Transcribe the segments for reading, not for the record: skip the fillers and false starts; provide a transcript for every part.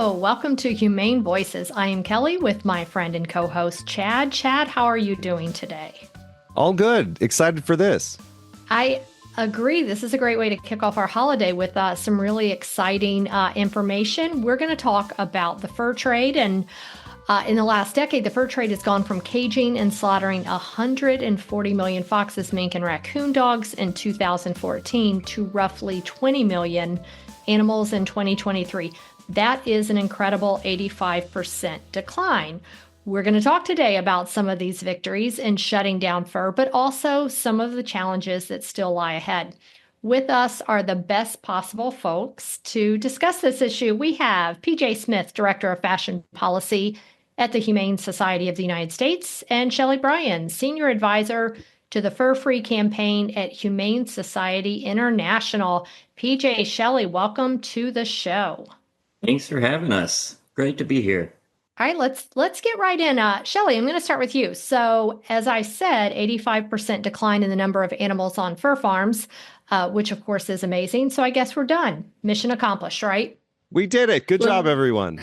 Hello, welcome to Humane Voices. I am Kelly with my friend and co-host Chad. Chad, how are you doing today? All good. Excited for this. I agree. This is a great way to kick off our holiday with some really exciting information. We're going to talk about the fur trade. And in the last decade, the fur trade has gone from caging and slaughtering 140 million foxes, mink, and raccoon dogs in 2014 to roughly 20 million animals in 2023. That is an incredible 85% decline. We're going to talk today about some of these victories in shutting down fur, but also some of the challenges that still lie ahead. With us are the best possible folks to discuss this issue. We have PJ Smith, Director of Fashion Policy at the Humane Society of the United States, and Shelley Bryan, Senior Advisor to the Fur Free campaign at Humane Society International. PJ, Shelley, welcome to the show. Thanks for having us. Great to be here. All right, let's get right in. Shelley, I'm going to start with you. So, as I said, 85% decline in the number of animals on fur farms, which of course is amazing. So I guess we're done. Mission accomplished, right? We did it. Good job, everyone.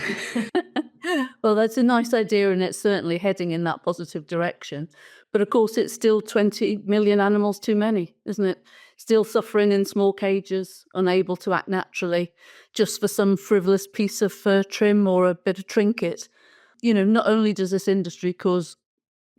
Well, that's a nice idea, and it's certainly heading in that positive direction. But of course, it's still 20 million animals too many, isn't it? Still suffering in small cages, unable to act naturally, just for some frivolous piece of fur trim or a bit of trinket. You know, not only does this industry cause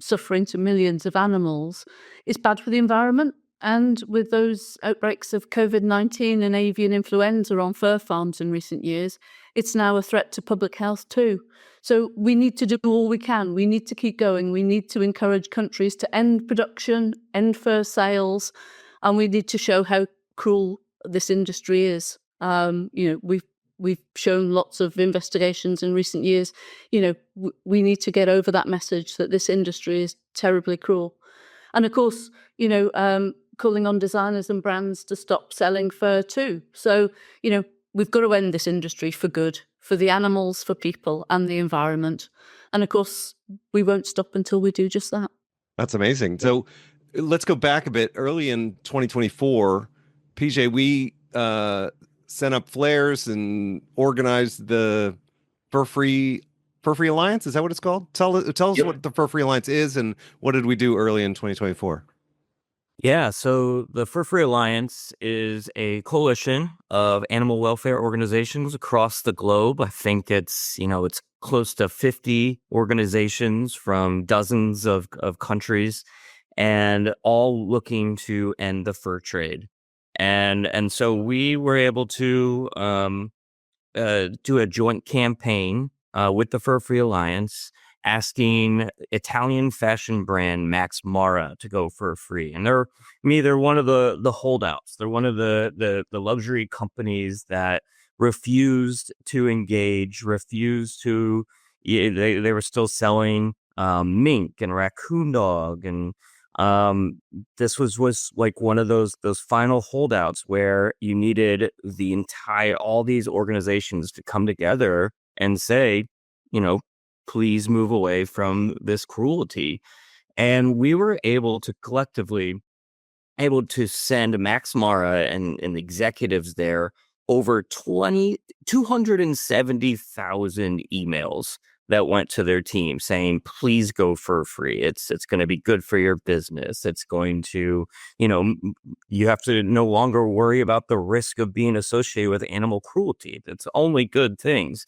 suffering to millions of animals, it's bad for the environment. And with those outbreaks of COVID-19 and avian influenza on fur farms in recent years, it's now a threat to public health too. So we need to do all we can. We need to keep going. We need to encourage countries to end production, end fur sales, and we need to show how cruel this industry is. We've shown lots of investigations in recent years. We need to get over that message that this industry is terribly cruel. And of course, calling on designers and brands to stop selling fur too. So, we've got to end this industry for good, for the animals, for people, and the environment. And of course, we won't stop until we do just that. That's amazing. So let's go back a bit. Early in 2024, PJ, we sent up flares and organized the Fur Free Alliance. Is that what it's called? Tell us Yep. what the Fur Free Alliance is and what did we do early in 2024? Yeah, so the Fur Free Alliance is a coalition of animal welfare organizations across the globe. I think it's close to 50 organizations from dozens of countries, and all looking to end the fur trade. And so we were able to do a joint campaign with the Fur Free Alliance, asking Italian fashion brand Max Mara to go fur free. And they're one of the holdouts. They're one of the luxury companies that refused to engage, they were still selling mink and raccoon dog. And this was like one of those final holdouts where you needed all these organizations to come together and say, please move away from this cruelty. And we were able to collectively send Max Mara and the executives there over 270,000 emails that went to their team saying, please go fur free. It's going to be good for your business. It's going to, you have to no longer worry about the risk of being associated with animal cruelty. It's only good things.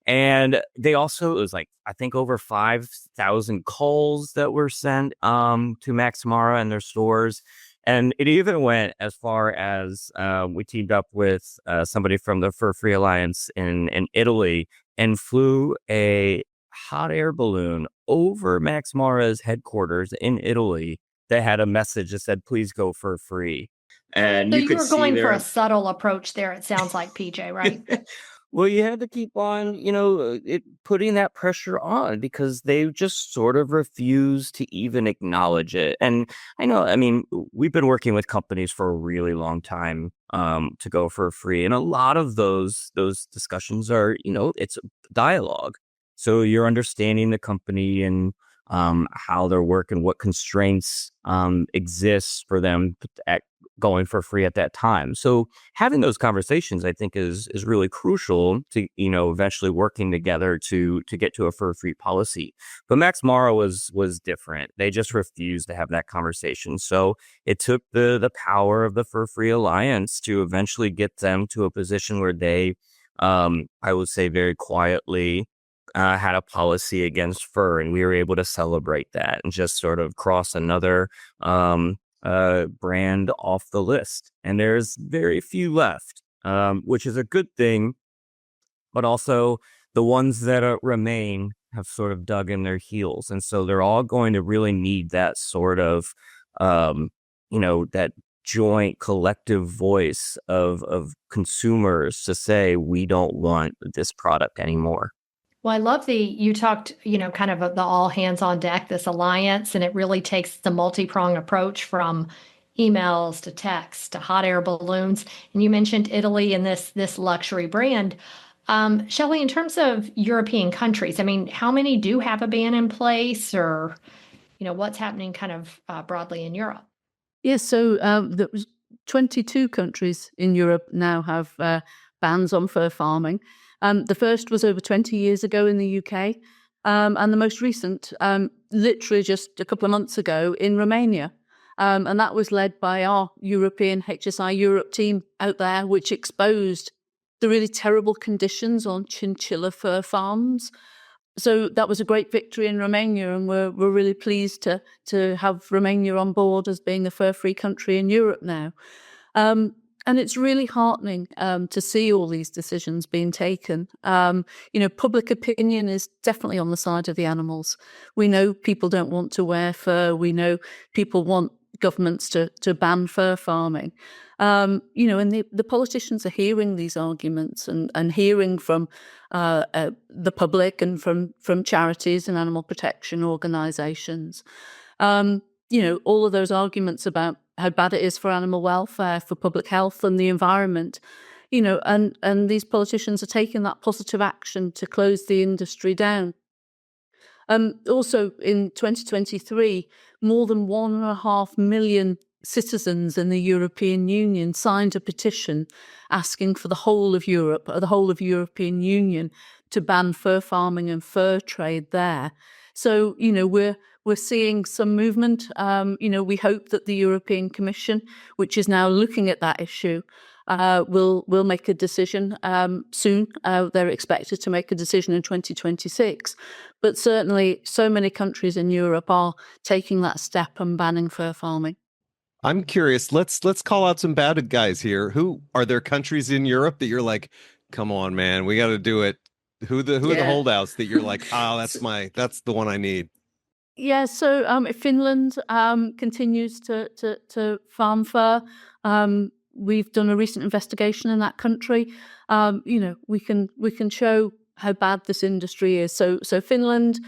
And they also, it was like, I think over 5,000 calls that were sent to Max Mara and their stores. And it even went as far as we teamed up with somebody from the Fur Free Alliance in Italy and flew a hot air balloon over Max Mara's headquarters in Italy that had a message that said, please go fur free. And So you you could were see going for there. a subtle approach there, it sounds like, PJ, right? Well, you had to keep on, putting that pressure on because they just sort of refused to even acknowledge it. And we've been working with companies for a really long time to go for free. And a lot of those discussions are, it's dialogue. So you're understanding the company and how they're working, what constraints exist for them going for free at that time. So having those conversations, I think, is really crucial to, eventually working together to get to a fur-free policy. But Max Mara was different. They just refused to have that conversation. So it took the power of the Fur-Free Alliance to eventually get them to a position where they, I would say very quietly, had a policy against fur, and we were able to celebrate that and just sort of cross another brand off the list. And there's very few left, which is a good thing, but also the ones that remain have sort of dug in their heels. And so they're all going to really need that sort of, that joint collective voice of consumers to say, we don't want this product anymore. Well, I love you talked, kind of the all hands on deck, this alliance, and it really takes the multi-pronged approach from emails to text to hot air balloons. And you mentioned Italy and this luxury brand. Shelley, in terms of European countries, I mean, how many do have a ban in place, or, what's happening kind of broadly in Europe? Yes, so there was 22 countries in Europe now have bans on fur farming. The first was over 20 years ago in the UK, and the most recent, literally just a couple of months ago, in Romania. And that was led by our European HSI Europe team out there, which exposed the really terrible conditions on chinchilla fur farms. So that was a great victory in Romania, and we're really pleased to have Romania on board as being a fur-free country in Europe now. And it's really heartening to see all these decisions being taken. Public opinion is definitely on the side of the animals. We know people don't want to wear fur. We know people want governments to ban fur farming. And the politicians are hearing these arguments and hearing from the public and from charities and animal protection organisations. All of those arguments about how bad it is for animal welfare, for public health and the environment, and these politicians are taking that positive action to close the industry down. Also, in 2023, more than 1.5 million citizens in the European Union signed a petition asking for the whole of Europe, or the whole of European Union, to ban fur farming and fur trade there. So, we're seeing some movement. We hope that the European Commission, which is now looking at that issue, will make a decision soon. They're expected to make a decision in 2026. But certainly, so many countries in Europe are taking that step and banning fur farming. I'm curious. Let's call out some bad guys here. Who are there countries in Europe that you're like, come on, man, we got to do it? Who are the holdouts that you're like, that's the one I need? Yeah, so Finland continues to farm fur. We've done a recent investigation in that country. We can show how bad this industry is. So Finland,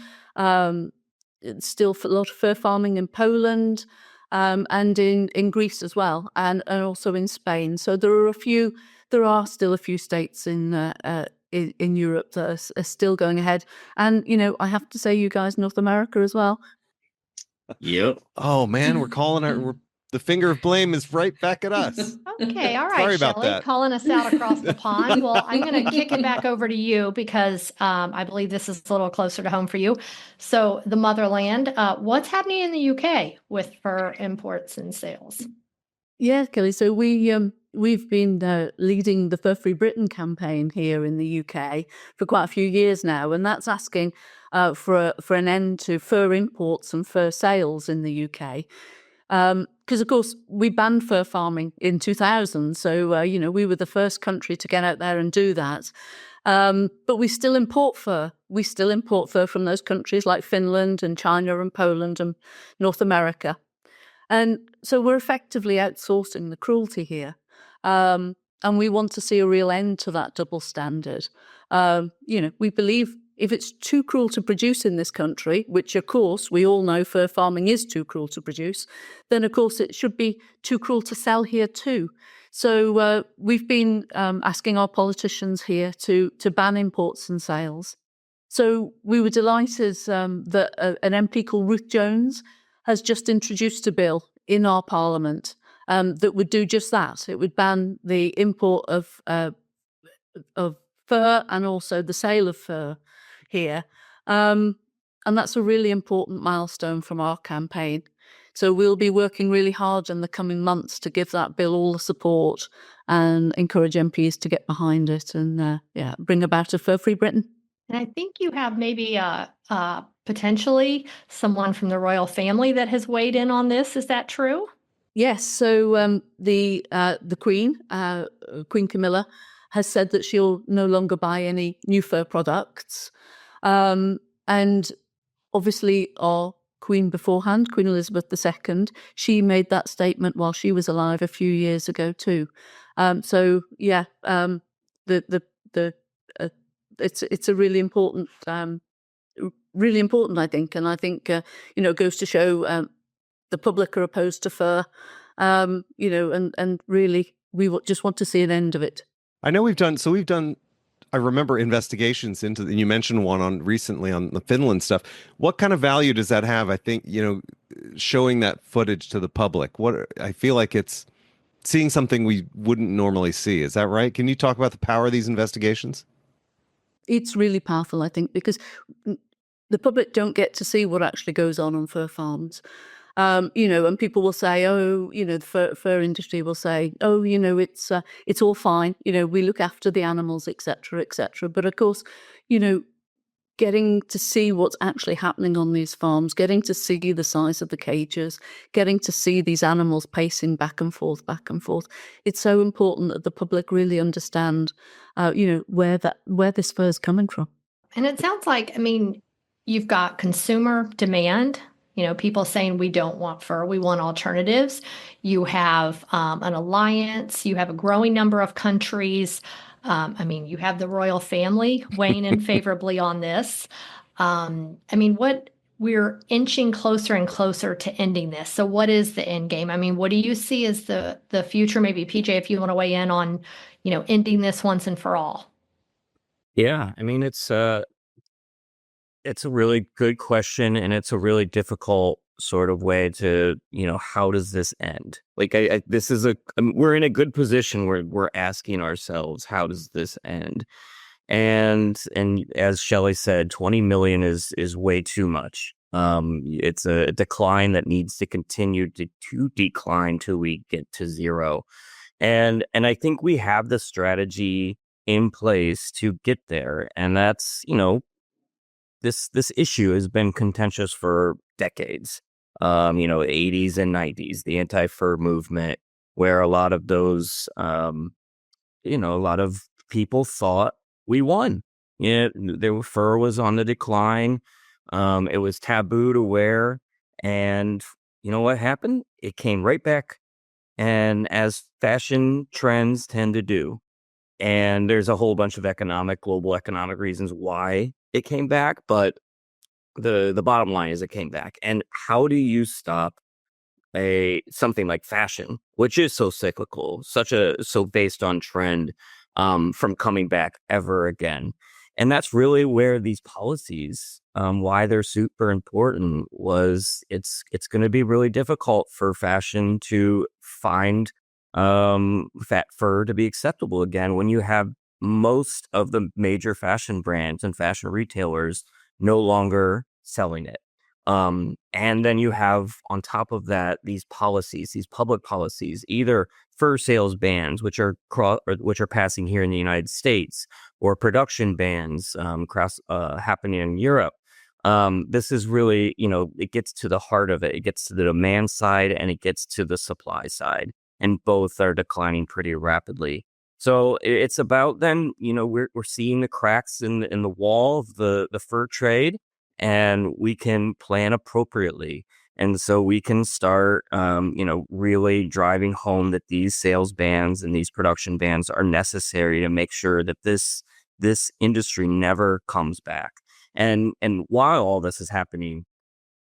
it's still a lot of fur farming in Poland, and in Greece as well, and also in Spain. So there are still a few states in Europe that are still going ahead. And, I have to say, you guys, North America as well. Yep. Oh, man, we're calling the finger of blame is right back at us. Okay, all right, Sorry about Shelley, that. calling us out across the pond. Well, I'm going to kick it back over to you because I believe this is a little closer to home for you. So the motherland, what's happening in the UK with fur imports and sales? Yeah, Kelly. So we've been leading the Fur Free Britain campaign here in the UK for quite a few years now, and that's asking for an end to fur imports and fur sales in the UK. Because of course we banned fur farming in 2000, so we were the first country to get out there and do that. But we still import fur. We still import fur from those countries like Finland and China and Poland and North America. And so we're effectively outsourcing the cruelty here. And we want to see a real end to that double standard. We believe if it's too cruel to produce in this country, which of course we all know fur farming is too cruel to produce, then of course it should be too cruel to sell here too. So we've been asking our politicians here to ban imports and sales. So we were delighted that an MP called Ruth Jones has just introduced a bill in our Parliament that would do just that. It would ban the import of fur and also the sale of fur here. And that's a really important milestone from our campaign. So we'll be working really hard in the coming months to give that bill all the support and encourage MPs to get behind it and bring about a fur-free Britain. And I think you have maybe potentially someone from the royal family that has weighed in on this. Is that true? Yes. So the Queen, Queen Camilla, has said that she'll no longer buy any new fur products. And obviously our Queen beforehand, Queen Elizabeth II, she made that statement while she was alive a few years ago too. It's a really important, I think, and I think it goes to show the public are opposed to fur, and really we just want to see an end of it. I know we've done, I remember investigations into, and you mentioned one recently on the Finland stuff. What kind of value does that have? I think, showing that footage to the public, I feel like it's seeing something we wouldn't normally see. Is that right? Can you talk about the power of these investigations? It's really powerful, I think, because the public don't get to see what actually goes on fur farms. And people will say, the fur industry will say, it's all fine. We look after the animals, et cetera, et cetera. But of course, getting to see what's actually happening on these farms, getting to see the size of the cages, getting to see these animals pacing back and forth. It's so important that the public really understand, where this fur is coming from. And it sounds like, you've got consumer demand. People saying we don't want fur, we want alternatives. You have an alliance. You have a growing number of countries. You have the royal family weighing in favorably on this. We're inching closer and closer to ending this. So what is the end game? What do you see as the future? Maybe PJ, if you want to weigh in on, ending this once and for all. Yeah, it's a really good question, and it's a really difficult sort of way to, how does this end? Like, we're in a good position where we're asking ourselves, how does this end? And as Shelley said, 20 million is way too much. It's a decline that needs to continue to decline till we get to zero. And I think we have the strategy in place to get there. And that's, this issue has been contentious for decades. 80s and 90s, the anti-fur movement, where a lot of those, a lot of people thought we won. Fur was on the decline. It was taboo to wear. And you know what happened? It came right back. And as fashion trends tend to do, and there's a whole bunch of global economic reasons why it came back, but the bottom line is it came back. And how do you stop something like fashion, which is so cyclical, so based on trend, from coming back ever again? And that's really where these policies, why they're super important, was it's going to be really difficult for fashion to find fat fur to be acceptable again when you have most of the major fashion brands and fashion retailers no longer selling it. And then you have on top of that these public policies, either fur sales bans, which are passing here in the United States, or production bans happening in Europe. This is really, it gets to the heart of it. It gets to the demand side and it gets to the supply side, and both are declining pretty rapidly. So it's about then, we're seeing the cracks in the wall of the fur trade, and we can plan appropriately. And so we can start, really driving home that these sales bans and these production bans are necessary to make sure that this industry never comes back. And while all this is happening,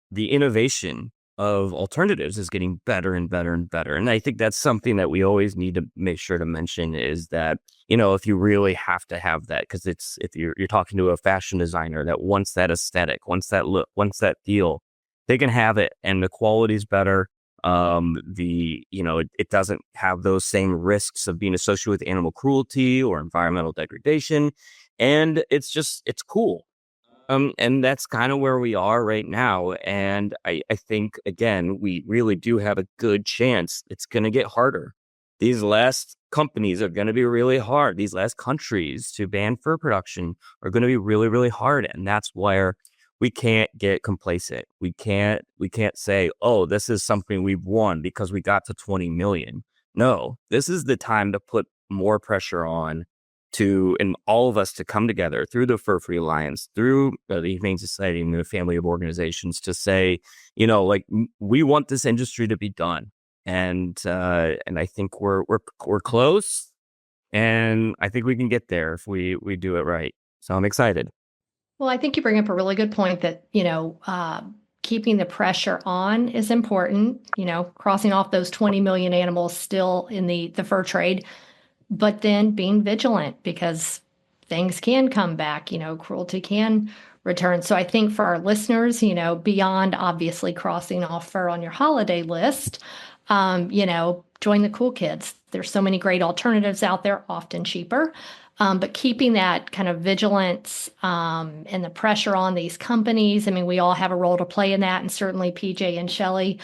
the innovation of alternatives is getting better and better and better. And I think that's something that we always need to make sure to mention, is that, if you really have to have that, because if you're talking to a fashion designer that wants that aesthetic, wants that look, wants that feel, they can have it, and the quality's better. It doesn't have those same risks of being associated with animal cruelty or environmental degradation. And it's cool. And that's kind of where we are right now. And I think, again, we really do have a good chance. It's going to get harder. These last companies are going to be really hard. These last countries to ban fur production are going to be really, really hard. And that's where we can't get complacent. We can't say, oh, this is something we've won because we got to 20 million. No, this is the time to put more pressure on and all of us to come together through the Fur Free Alliance, through the Humane Society and the family of organizations to say, we want this industry to be done. And I think we're close, and I think we can get there if we do it right. So I'm excited. Well, I think you bring up a really good point that, keeping the pressure on is important, crossing off those 20 million animals still in the fur trade, but then being vigilant because things can come back, cruelty can return. So I think for our listeners, beyond obviously crossing off fur on your holiday list, join the cool kids. There's so many great alternatives out there, often cheaper. But keeping that kind of vigilance and the pressure on these companies, I mean, we all have a role to play in that. And certainly PJ and Shelley,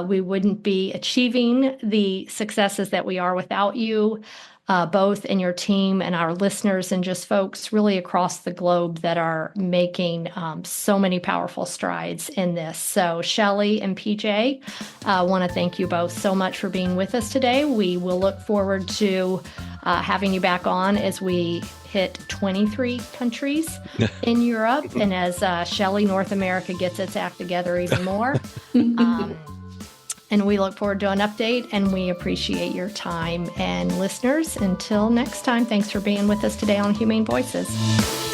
we wouldn't be achieving the successes that we are without you, both in your team and our listeners and just folks really across the globe that are making so many powerful strides in this. So Shelley and PJ, I want to thank you both so much for being with us today. We will look forward to having you back on as we hit 23 countries in Europe and as Shelley North America gets its act together even more. And we look forward to an update, and we appreciate your time. And listeners, until next time, thanks for being with us today on Humane Voices.